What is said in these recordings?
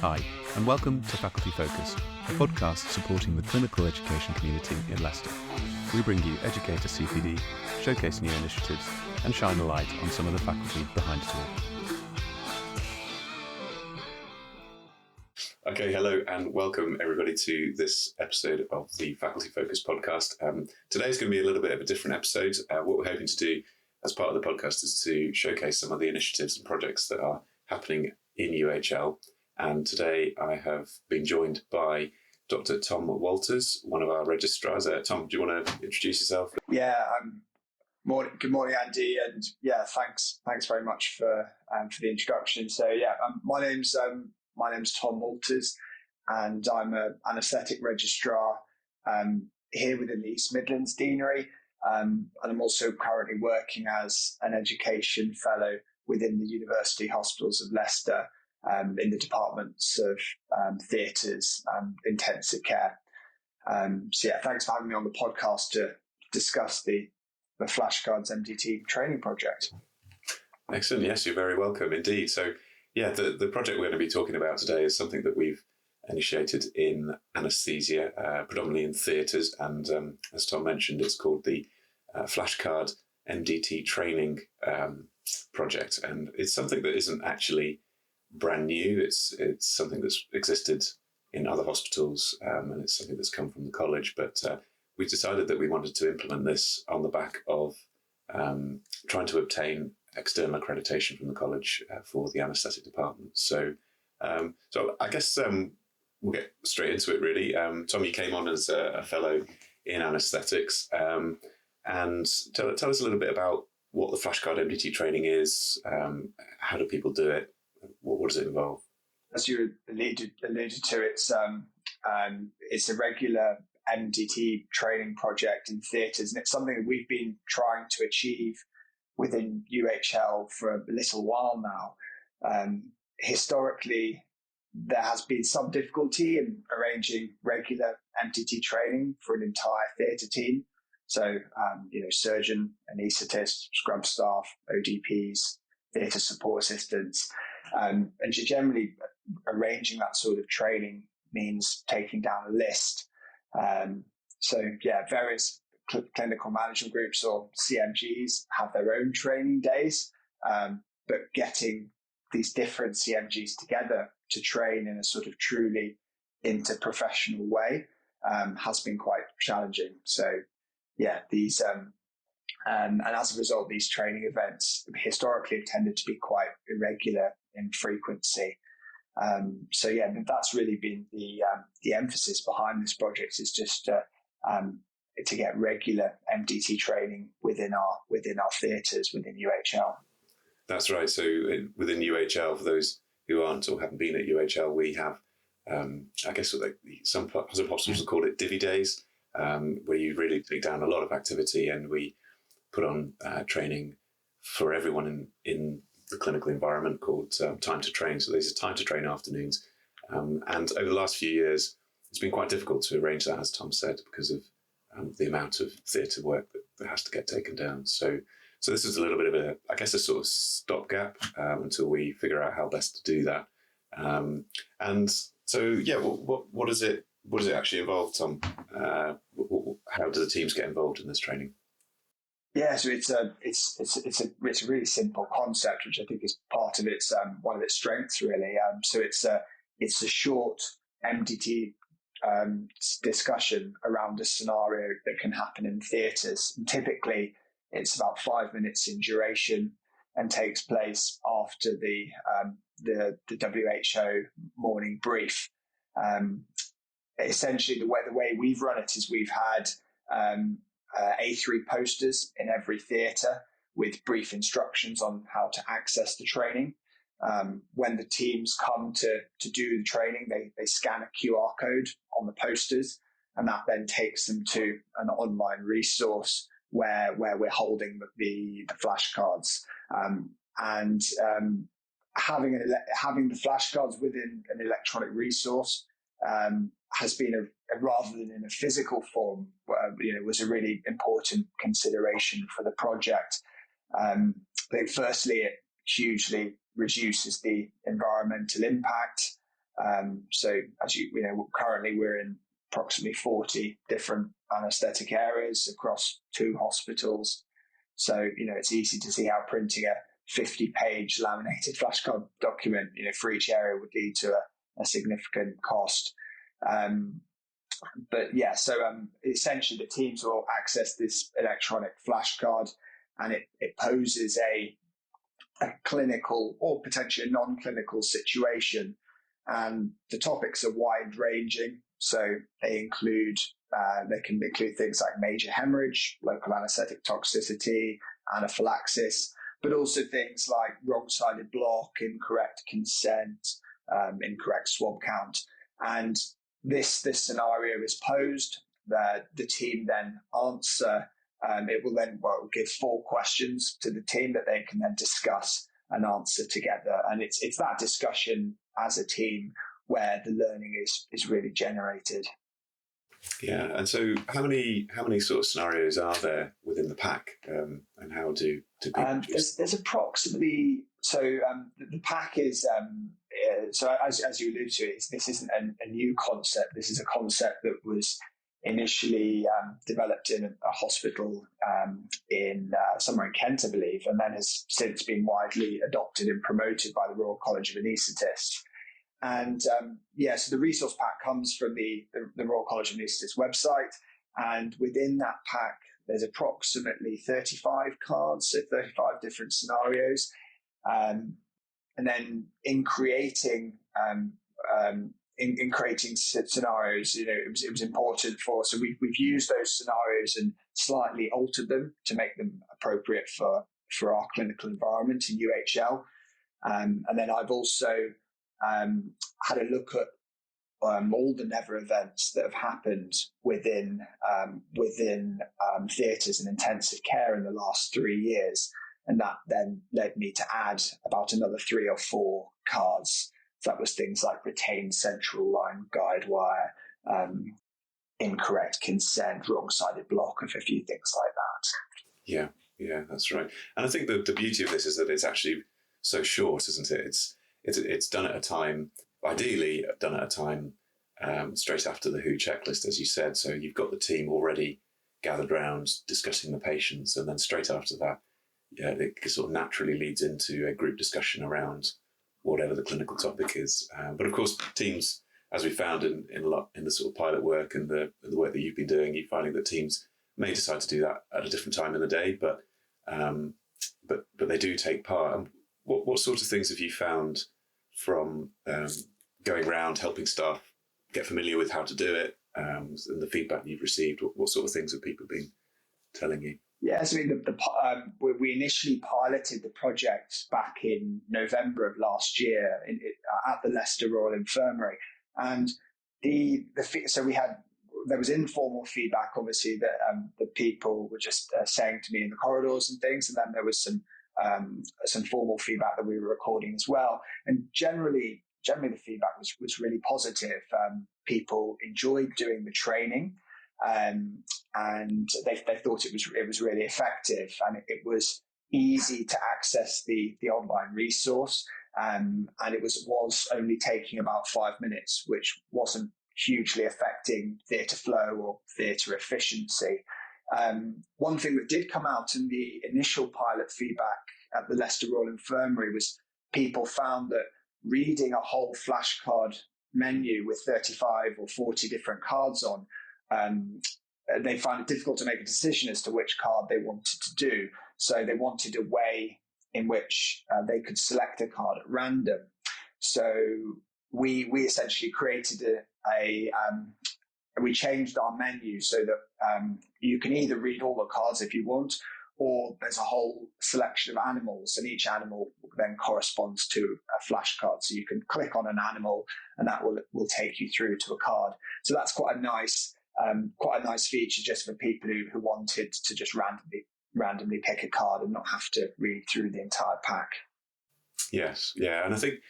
Hi, and welcome to Faculty Focus, a podcast supporting the clinical education community in Leicester. We bring you Educator CPD, showcase new initiatives, and shine a light on some of the faculty behind it all. Okay, hello and welcome everybody to this episode of the Faculty Focus podcast. Today's going to be a little bit of a different episode. What we're hoping to do as part of the podcast is to showcase some of the initiatives and projects that are happening in UHL. And today I have been joined by Dr. Tom Walters, one of our registrars. Tom, do you want to introduce yourself? Yeah, good morning, Andy, and thanks very much for the introduction. So my name's Tom Walters, and I'm an anaesthetic registrar here within the East Midlands Deanery, and I'm also currently working as an education fellow within the University Hospitals of Leicester in the departments of theatres and intensive care. Thanks for having me on the podcast to discuss the Flashcard's MDT training project. Excellent. Yes, you're very welcome indeed. So, the project we're going to be talking about today is something that we've initiated in anaesthesia, predominantly in theatres. And as Tom mentioned, it's called the Flashcard MDT training project. And it's something that isn't actually brand new. It's something that's existed in other hospitals, and it's something that's come from the college. But we decided that we wanted to implement this on the back of trying to obtain external accreditation from the college for the anaesthetic department. So I guess we'll get straight into it, really. Tom, you came on as a fellow in anaesthetics, and tell us a little bit about what the Flashcard MDT training is. How do people do it? What does it involve? As you alluded to, it's a regular MDT training project in theatres, and it's something that we've been trying to achieve within UHL for a little while now. Historically, there has been some difficulty in arranging regular MDT training for an entire theatre team. So, surgeon, anaesthetist, scrub staff, ODPs, theatre support assistants. And generally, arranging that sort of training means taking down a list. Various clinical management groups or CMGs have their own training days, but getting these different CMGs together to train in a sort of truly interprofessional way has been quite challenging. So, these and as a result, these training events historically have tended to be quite irregular in frequency. That's really been the emphasis behind this project, is just to get regular MDT training within our theatres within UHL. That's right. So within UHL, for those who aren't or haven't been at UHL, we have, I guess some hospitals will call it divvy days, where you really take down a lot of activity, and we put on training for everyone in the clinical environment called Time to Train. So these are Time to Train afternoons. And over the last few years, it's been quite difficult to arrange that, as Tom said, because of the amount of theatre work that has to get taken down. So this is a little bit of a sort of stopgap until we figure out how best to do that. What does it actually involve, Tom? How do the teams get involved in this training? Yeah, so it's a really simple concept, which I think is part of its one of its strengths, really. So it's a short MDT discussion around a scenario that can happen in theatres. Typically, it's about 5 minutes in duration and takes place after the WHO morning brief. Essentially, the way we've run it is we've had A3 posters in every theatre with brief instructions on how to access the training. When the teams come to do the training, they scan a QR code on the posters, and that then takes them to an online resource where we're holding the flashcards. Having the flashcards within an electronic resource has been rather than in a physical form, was a really important consideration for the project. I think firstly, it hugely reduces the environmental impact. So as currently we're in approximately 40 different anaesthetic areas across 2 hospitals. So, it's easy to see how printing a 50-page laminated flashcard document, for each area would lead to a significant cost. Essentially the teams will access this electronic flashcard, and it poses a clinical or potentially a non-clinical situation. And the topics are wide ranging. So they can include things like major hemorrhage, local anaesthetic toxicity, anaphylaxis, but also things like wrong-sided block, incorrect consent, incorrect swab count. And this scenario is posed. The team then answer. It will then give 4 questions to the team that they can then discuss and answer together. And it's that discussion as a team where the learning is really generated. Yeah, and so how many sort of scenarios are there within the pack, and how do people? There's approximately the pack is so as you alluded to, this isn't a new concept. This is a concept that was initially developed in a hospital in somewhere in Kent, I believe, and then has since been widely adopted and promoted by the Royal College of Anaesthetists. And so the resource pack comes from the Royal College of Anaesthetists website, and within that pack there's approximately 35 cards, so 35 different scenarios. And then in creating scenarios, it was important so we've used those scenarios and slightly altered them to make them appropriate for our clinical environment in UHL. And then I've also had a look at all the Never events that have happened within theatres and intensive care in the last 3 years. And that then led me to add about another 3 or 4 cards. So that was things like retained central line guide wire, incorrect consent, wrong-sided block, and a few things like that. Yeah, that's right. And I think the beauty of this is that it's actually so short, isn't it? It's done at a time, ideally done at a time straight after the WHO checklist, as you said. So you've got the team already gathered round discussing the patients, and then straight after that, it sort of naturally leads into a group discussion around whatever the clinical topic is. But of course, teams, as we found in the sort of pilot work and the work that you've been doing, you're finding that teams may decide to do that at a different time in the day, but they do take part. And what sort of things have you found from going around helping staff get familiar with how to do it, and the feedback you've received? What sort of things have people been telling you? Yes, I mean, we initially piloted the project back in November of last year at the Leicester Royal Infirmary, and there was informal feedback, obviously, that the people were just saying to me in the corridors and things, and then there was some formal feedback that we were recording as well. And generally the feedback was really positive. People enjoyed doing the training. And they thought it was really effective, and it was easy to access the online resource, and it was only taking about 5 minutes, which wasn't hugely affecting theatre flow or theatre efficiency. One thing that did come out in the initial pilot feedback at the Leicester Royal Infirmary was people found that reading a whole flashcard menu with 35 or 40 different cards on, they find it difficult to make a decision as to which card they wanted to do. So they wanted a way in which they could select a card at random. So we essentially created we changed our menu so that you can either read all the cards if you want, or there's a whole selection of animals, and each animal then corresponds to a flashcard. So you can click on an animal, and that will take you through to a card. So that's quite a nice feature just for people who wanted to just randomly pick a card and not have to read through the entire pack. Yes, yeah, and I think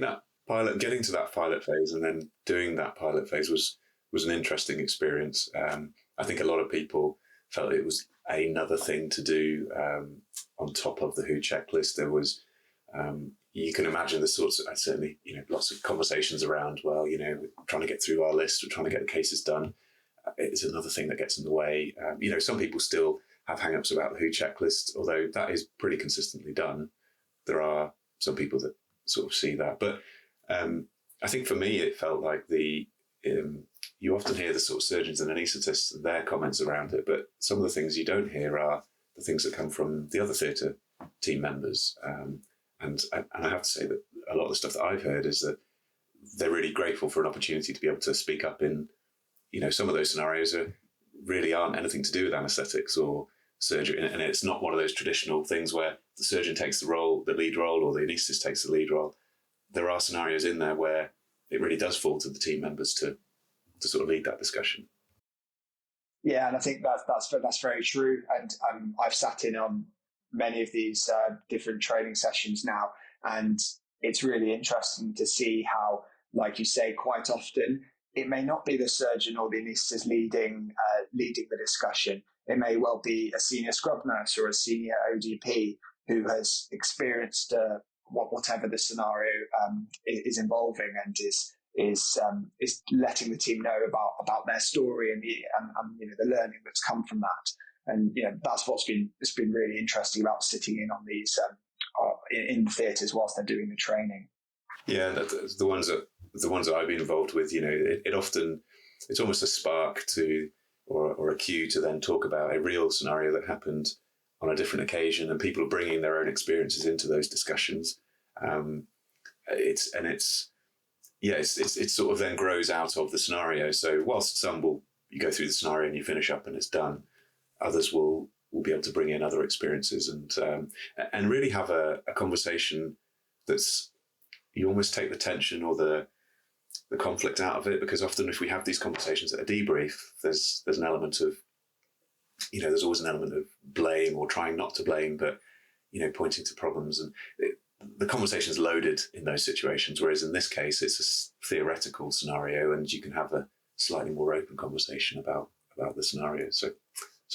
that getting to that pilot phase and then doing that pilot phase was an interesting experience. I think a lot of people felt it was another thing to do on top of the WHO checklist. There was You can imagine the sorts of, certainly, lots of conversations around, well, we're trying to get through our list, we're trying to get the cases done. It's another thing that gets in the way. Some people still have hang-ups about the WHO checklist, although that is pretty consistently done. There are some people that sort of see that. But I think for me, it felt like you often hear the sort of surgeons and anaesthetists and their comments around it, but some of the things you don't hear are the things that come from the other theatre team members. And I have to say that a lot of the stuff that I've heard is that they're really grateful for an opportunity to be able to speak up in, some of those scenarios really aren't anything to do with anaesthetics or surgery. And it's not one of those traditional things where the surgeon takes the lead role, or the anaesthetist takes the lead role. There are scenarios in there where it really does fall to the team members to sort of lead that discussion. Yeah, and I think that's very true. And I've sat in on many of these different training sessions now, and it's really interesting to see how, like you say, quite often it may not be the surgeon or the anaesthetist leading the discussion. It may well be a senior scrub nurse or a senior ODP who has experienced whatever the scenario is involving, and is letting the team know about their story and the learning that's come from that. And that's it's been really interesting about sitting in on these in the theatres whilst they're doing the training. Yeah, the ones that I've been involved with, it often, it's almost a spark to or a cue to then talk about a real scenario that happened on a different occasion, and people are bringing their own experiences into those discussions. It sort of then grows out of the scenario. So whilst you go through the scenario and you finish up and it's done, others will be able to bring in other experiences and really have a conversation that's, you almost take the tension or the conflict out of it, because often if we have these conversations at a debrief, there's an element of, there's always an element of blame or trying not to blame, but, pointing to problems, and the conversation is loaded in those situations. Whereas in this case, it's a theoretical scenario, and you can have a slightly more open conversation about the scenario. So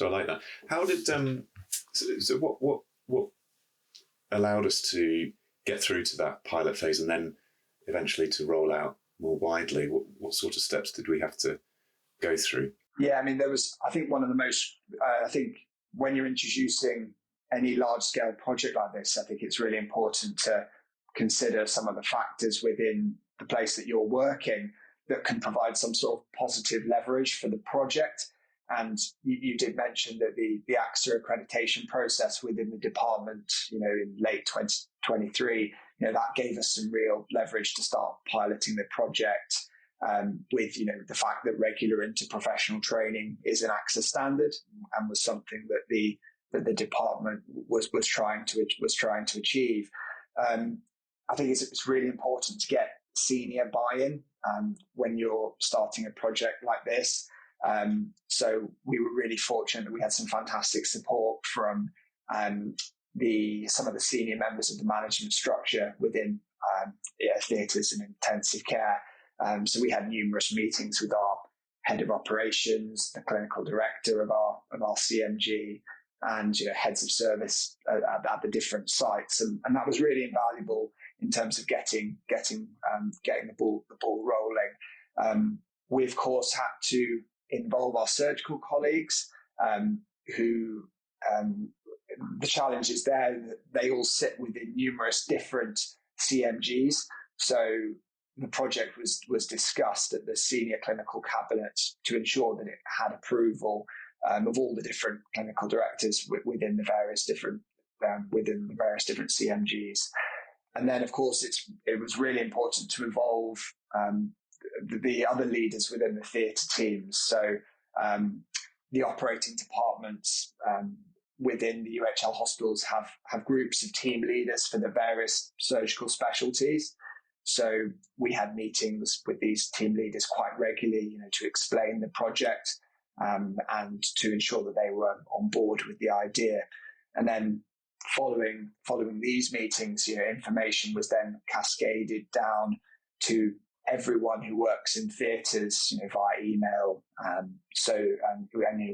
I like that. How did so what allowed us to get through to that pilot phase and then eventually to roll out more widely? What sort of steps did we have to go through? Yeah, there was, I think, one of the most, I think when you're introducing any large-scale project like this, I think it's really important to consider some of the factors within the place that you're working that can provide some sort of positive leverage for the project. And you did mention that the AXA accreditation process within the department, in late 2023, that gave us some real leverage to start piloting the project, with, the fact that regular interprofessional training is an AXA standard and was something that the department was trying to achieve. I think it's really important to get senior buy-in when you're starting a project like this. So we were really fortunate that we had some fantastic support from some of the senior members of the management structure within theatres and intensive care. So we had numerous meetings with our head of operations, the clinical director of our CMG, and heads of service at the different sites, and that was really invaluable in terms of getting the ball rolling. We of course had to involve our surgical colleagues, who the challenge is there that they all sit within numerous different CMGs. So the project was discussed at the senior clinical cabinet to ensure that it had approval of all the different clinical directors within the various different CMGs. And then, of course, it was really important to involve the other leaders within the theatre teams. So the operating departments within the UHL hospitals have groups of team leaders for the various surgical specialties. So we had meetings with these team leaders quite regularly, to explain the project and to ensure that they were on board with the idea. And then following these meetings, information was then cascaded down to everyone who works in theatres, via email.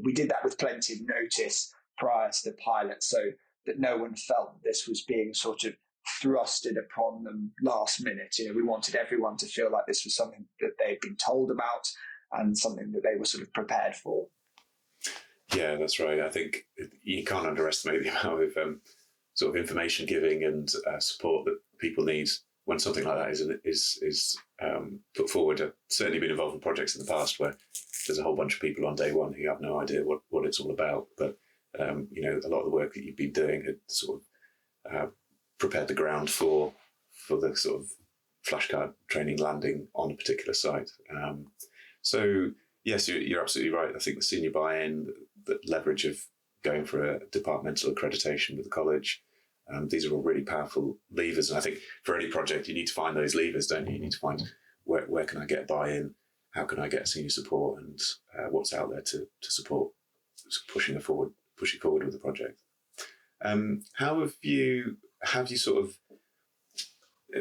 We did that with plenty of notice prior to the pilot, so that no one felt that this was being sort of thrusted upon them last minute. We wanted everyone to feel like this was something that they'd been told about and something that they were sort of prepared for. Yeah, that's right. I think you can't underestimate the amount of sort of information giving and support that people need when something like that is put forward. I've certainly been involved in projects in the past where there's a whole bunch of people on day one who have no idea what it's all about. But, a lot of the work that you've been doing had sort of prepared the ground for the sort of flashcard training landing on a particular site. So, yes, you're absolutely right. I think the senior buy-in, the leverage of going for a departmental accreditation with the college, these are all really powerful levers. And I think for any project, you need to find those levers, don't you? You need to find where can I get buy-in, how can I get senior support, and what's out there to support pushing forward with the project. How have you sort of?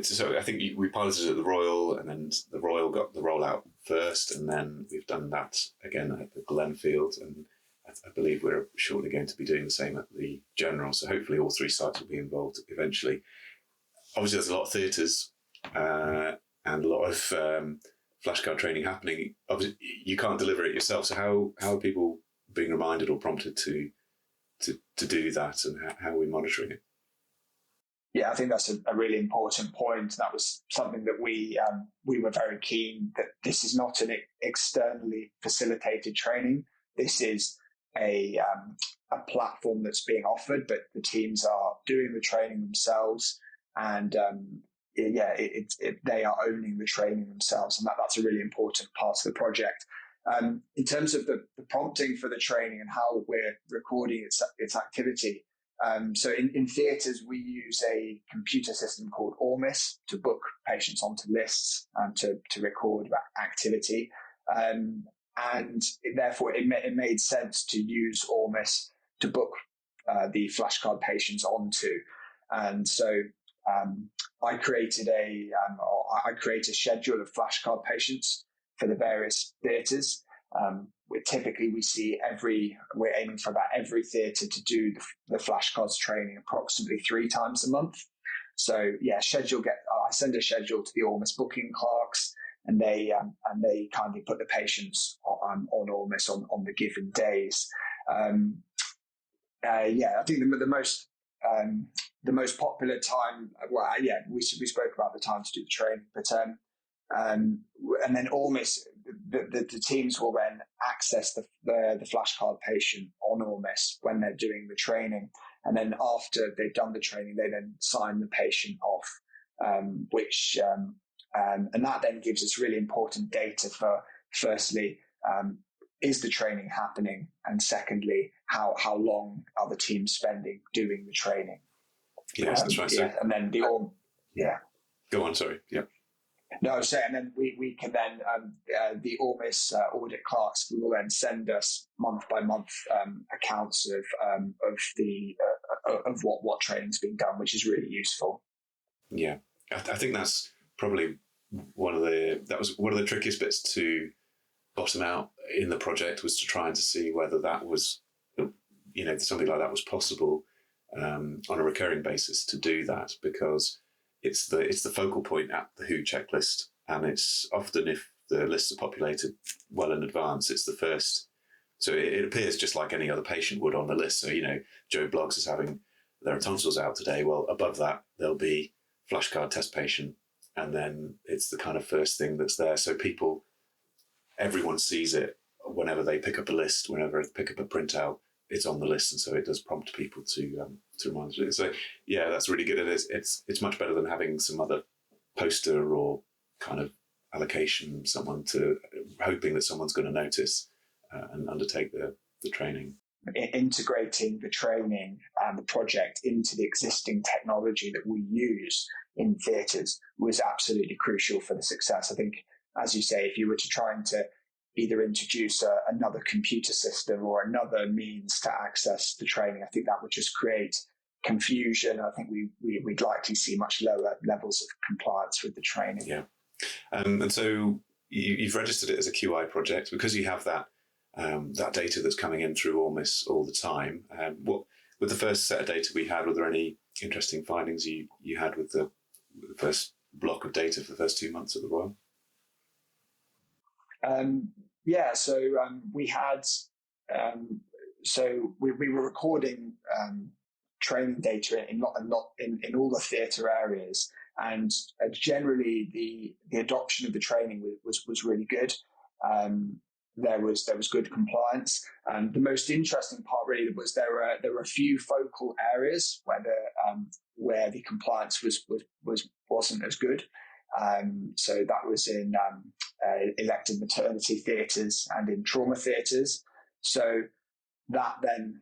So I think we piloted at the Royal, and then the Royal got the rollout first, and then we've done that again at the Glenfield, and I believe we're shortly going to be doing the same at the General. So hopefully all three sites will be involved eventually. Obviously, there's a lot of theatres and a lot of flashcard training happening. Obviously, you can't deliver it yourself. So how are people being reminded or prompted to do that, and how are we monitoring it? Yeah, I think that's a really important point. That was something that we were very keen that this is not an externally facilitated training. This is a platform that's being offered, but the teams are doing the training themselves, and they are owning the training themselves, and that's a really important part of the project. In terms of the prompting for the training and how we're recording its activity. So in theatres, we use a computer system called ORMIS to book patients onto lists and to record activity. And therefore, it made sense to use ORMIS to book the flashcard patients onto. And so I created a schedule of flashcard patients for the various theatres. We're aiming for about every theatre to do the flashcards training approximately 3 times a month. So I send a schedule to the Ormus booking clerks, and they kindly put the patients on Ormus on the given days. I think the most popular time. We spoke about the time to do the training, but and then Ormus, the teams will then access the flashcard patient on Ormus when they're doing the training, and then after they've done the training, they then sign the patient off, and that then gives us really important data for, firstly, is the training happening, and secondly, how long are the teams spending doing the training? Yes, that's right. Yeah, and then Go on. Sorry. Yeah. No, so and then we can then the Ormus audit clerks will then send us month by month accounts of what training's been done, which is really useful. Yeah, I think that's probably one of the trickiest bits to bottom out in the project, was to try and to see whether that was, something like that was possible on a recurring basis to do that, because it's the focal point at the WHO checklist, and it's often, if the lists are populated well in advance, it's the first. So it appears just like any other patient would on the list. So, Joe Bloggs is having their tonsils out today. Well, above that, there'll be flashcard test patient, and then it's the kind of first thing that's there. So everyone sees it whenever they pick up a list, whenever they pick up a printout, it's on the list, and so it does prompt people to remind them. So that's really good. And it's much better than having some other poster or kind of allocation, hoping that someone's going to notice and undertake the training. Integrating the training and the project into the existing technology that we use in theatres was absolutely crucial for the success. I think, as you say, if you were to try to either introduce another computer system or another means to access the training, I think that would just create confusion. I think we'd likely see much lower levels of compliance with the training. Yeah. And so you've registered it as a QI project because you have that data that's coming in through Ormus all the time. with the first set of data we had, were there any interesting findings you had with the first block of data for the first 2 months at the Royal? We had, we were recording training data in all the theatre areas, and generally the adoption of the training was really good. There was good compliance, and the most interesting part really was there were a few focal areas where the compliance wasn't as good. So that was in elective maternity theatres and in trauma theatres. So that then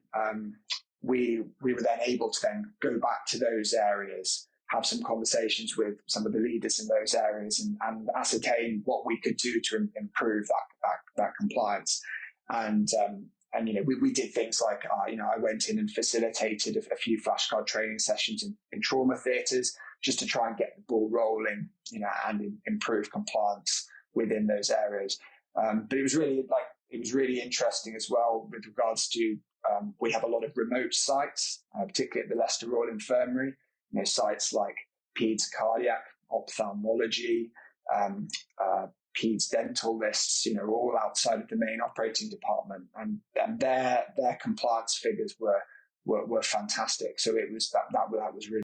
we were then able to then go back to those areas, have some conversations with some of the leaders in those areas, and ascertain what we could do to improve that compliance. And we did things like I went in and facilitated a few flashcard training sessions in trauma theatres, just to try and get the ball rolling, and improve compliance within those areas. But it was really interesting as well with regards to we have a lot of remote sites, particularly at the Leicester Royal Infirmary. Sites like Peds Cardiac, Ophthalmology, Peds Dental lists, all outside of the main operating department, and their compliance figures were fantastic. So it was that was really.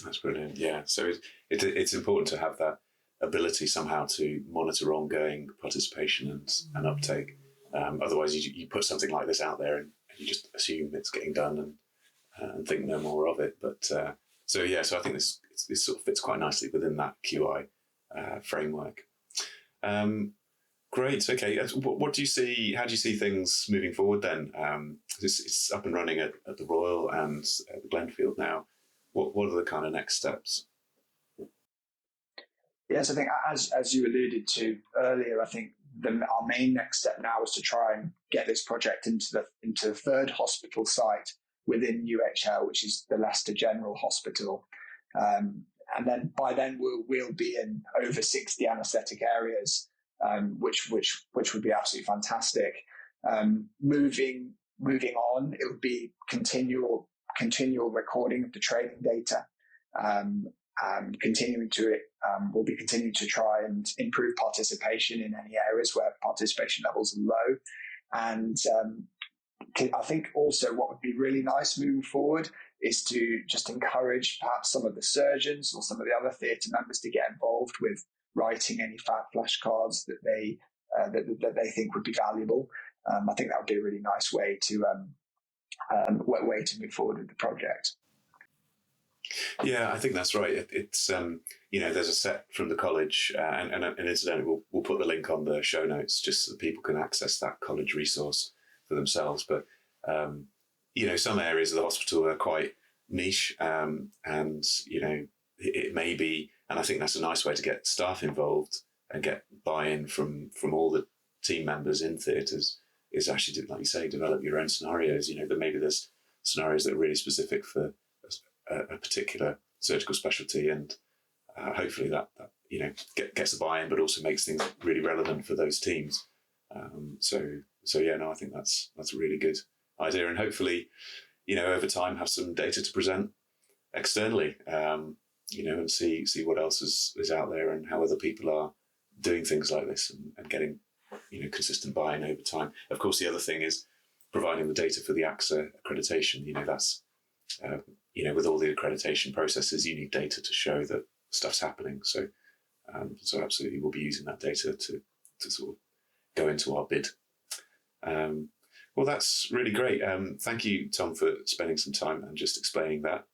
That's brilliant. Yeah. So it's important to have that ability somehow to monitor ongoing participation and uptake. Otherwise, you put something like this out there and you just assume it's getting done and think no more of it. But so I think this sort of fits quite nicely within that QI framework. Great. Okay. What do you see? How do you see things moving forward then? It's up and running at the Royal and at the Glenfield now. What are the kind of next steps? Yes, I think as you alluded to earlier, I think our main next step now is to try and get this project into the third hospital site within UHL, which is the Leicester General Hospital, and then by then we'll be in over 60 anaesthetic areas, which would be absolutely fantastic. Moving on, it would be continual recording of the training data, and we'll be continuing to try and improve participation in any areas where participation levels are low. And I think also what would be really nice moving forward is to just encourage perhaps some of the surgeons or some of the other theatre members to get involved with writing any flashcards that they think would be valuable. I think that would be a really nice way to move forward with the project. Yeah, I think that's right. It's there's a set from the college, and incidentally, we'll put the link on the show notes just so that people can access that college resource for themselves. But some areas of the hospital are quite niche, and it may be, and I think that's a nice way to get staff involved and get buy-in from all the team members in theatres, is actually, like you say, develop your own scenarios. That maybe there's scenarios that are really specific for a particular surgical specialty, and hopefully that gets the buy-in, but also makes things really relevant for those teams. I think that's a really good idea, and hopefully, over time have some data to present externally, and see what else is out there and how other people are doing things like this and getting consistent buy-in over time. Of course, the other thing is providing the data for the AXA accreditation. That's with all the accreditation processes, you need data to show that stuff's happening. So absolutely, we'll be using that data to sort of go into our bid. Well, that's really great. Thank you, Tom, for spending some time and just explaining that.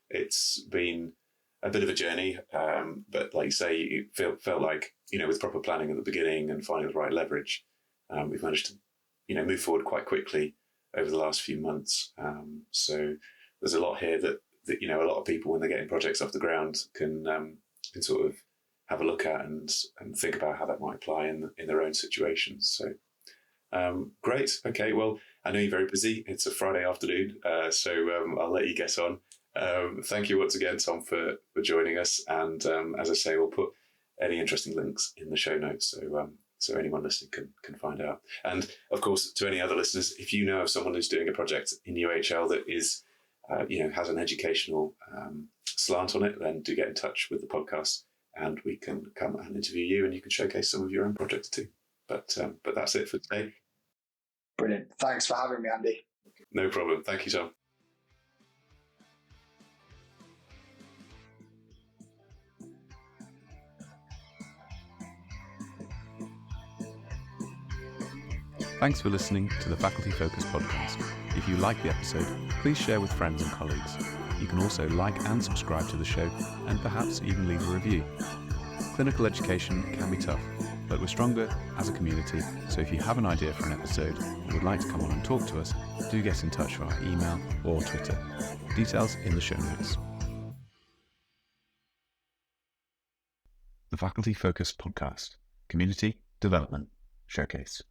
It's been a bit of a journey, but like you say, it felt like, with proper planning at the beginning and finding the right leverage, we've managed to, move forward quite quickly over the last few months. So there's a lot here that a lot of people, when they're getting projects off the ground, can sort of have a look at and think about how that might apply in their own situations. So great. Okay. Well, I know you're very busy. It's a Friday afternoon, so I'll let you get on. Thank you once again, Tom, for joining us. And as I say, we'll put any interesting links in the show notes. So so anyone listening can find out. And of course, to any other listeners, if you know of someone who's doing a project in UHL that is, has an educational slant on it, then do get in touch with the podcast, and we can come and interview you, and you can showcase some of your own projects too. But that's it for today. Brilliant. Thanks for having me, Andy. No problem. Thank you, Tom. Thanks for listening to the Faculty Focus podcast. If you like the episode, please share with friends and colleagues. You can also like and subscribe to the show, and perhaps even leave a review. Clinical education can be tough, but we're stronger as a community, so if you have an idea for an episode or would like to come on and talk to us, do get in touch via email or Twitter. Details in the show notes. The Faculty Focus podcast, Community Development Showcase.